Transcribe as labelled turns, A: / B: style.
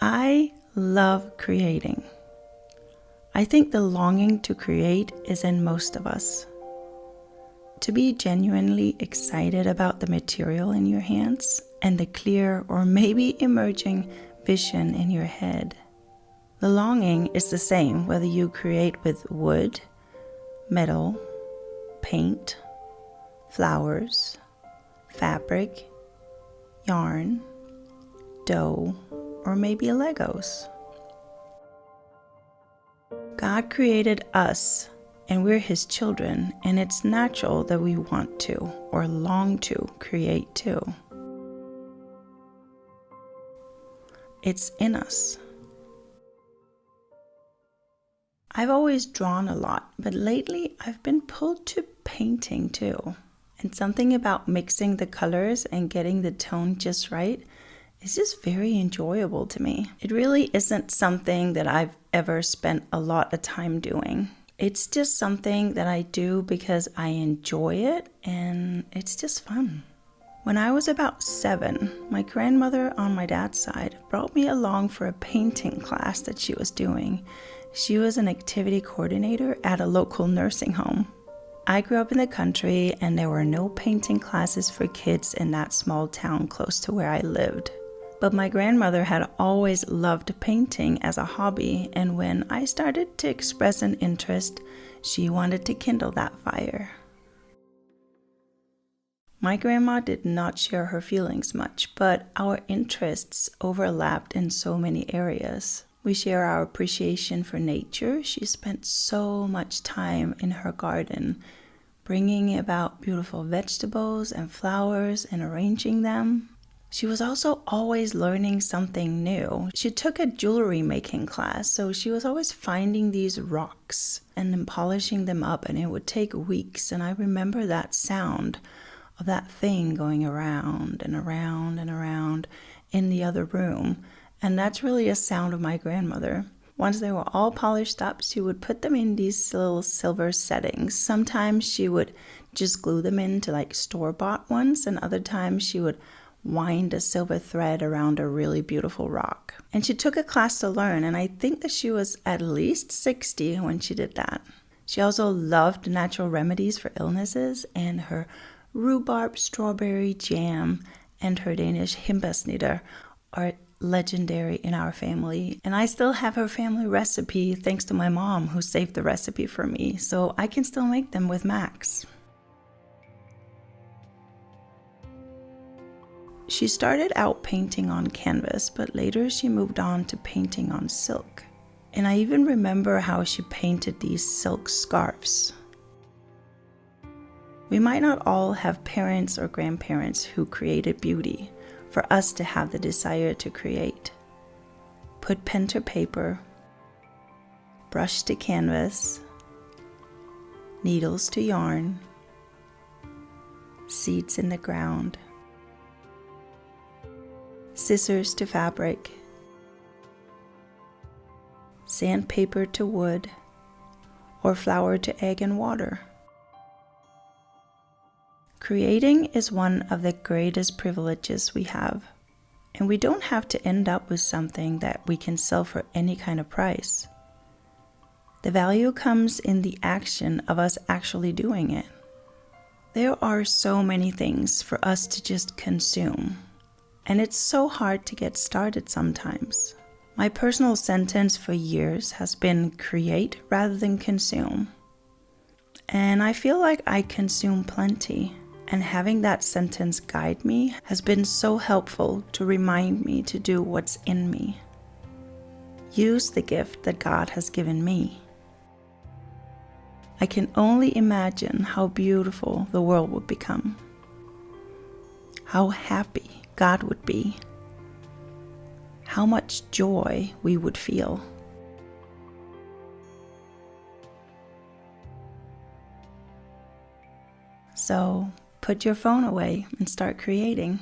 A: I love creating. I think the longing to create is in most of us. To be genuinely excited about the material in your hands and the clear or maybe emerging vision in your head. The longing is the same whether you create with wood, metal, paint, flowers, fabric, yarn, dough, or maybe Legos. God created us, and we're His children, and it's natural that we want to or long to create too. It's in us. I've always drawn a lot, but lately I've been pulled to painting too. And something about mixing the colors and getting the tone just right is just very enjoyable to me. It really isn't something that I've ever spent a lot of time doing. It's just something that I do because I enjoy it and it's just fun. When I was about 7, my grandmother on my dad's side brought me along for a painting class that she was doing. She was an activity coordinator at a local nursing home. I grew up in the country and there were no painting classes for kids in that small town close to where I lived. But my grandmother had always loved painting as a hobby, and when I started to express an interest, she wanted to kindle that fire. My grandma did not share her feelings much, but our interests overlapped in so many areas. We share our appreciation for nature. She spent so much time in her garden, bringing about beautiful vegetables and flowers and arranging them. She was also always learning something new. She took a jewelry making class, so she was always finding these rocks and then polishing them up, and it would take weeks. And I remember that sound of that thing going around and around and around in the other room. And that's really a sound of my grandmother. Once they were all polished up, she would put them in these little silver settings. Sometimes she would just glue them into like store-bought ones, and other times she would wind a silver thread around a really beautiful rock. And she took a class to learn, and I think that she was at least 60 when she did that. She also loved natural remedies for illnesses, and her rhubarb strawberry jam and her Danish himbasnitter are legendary in our family. And I still have her family recipe thanks to my mom who saved the recipe for me, so I can still make them with Max. She started out painting on canvas, but later she moved on to painting on silk. And I even remember how she painted these silk scarves. We might not all have parents or grandparents who created beauty for us to have the desire to create. Put pen to paper, brush to canvas, needles to yarn, seeds in the ground, scissors to fabric, sandpaper to wood, or flour to egg and water. Creating is one of the greatest privileges we have, and we don't have to end up with something that we can sell for any kind of price. The value comes in the action of us actually doing it. There are so many things for us to just consume, and it's so hard to get started sometimes. My personal sentence for years has been create rather than consume. And I feel like I consume plenty. And having that sentence guide me has been so helpful to remind me to do what's in me. Use the gift that God has given me. I can only imagine how beautiful the world would become. How happy God would be. How much joy we would feel. So, put your phone away and start creating.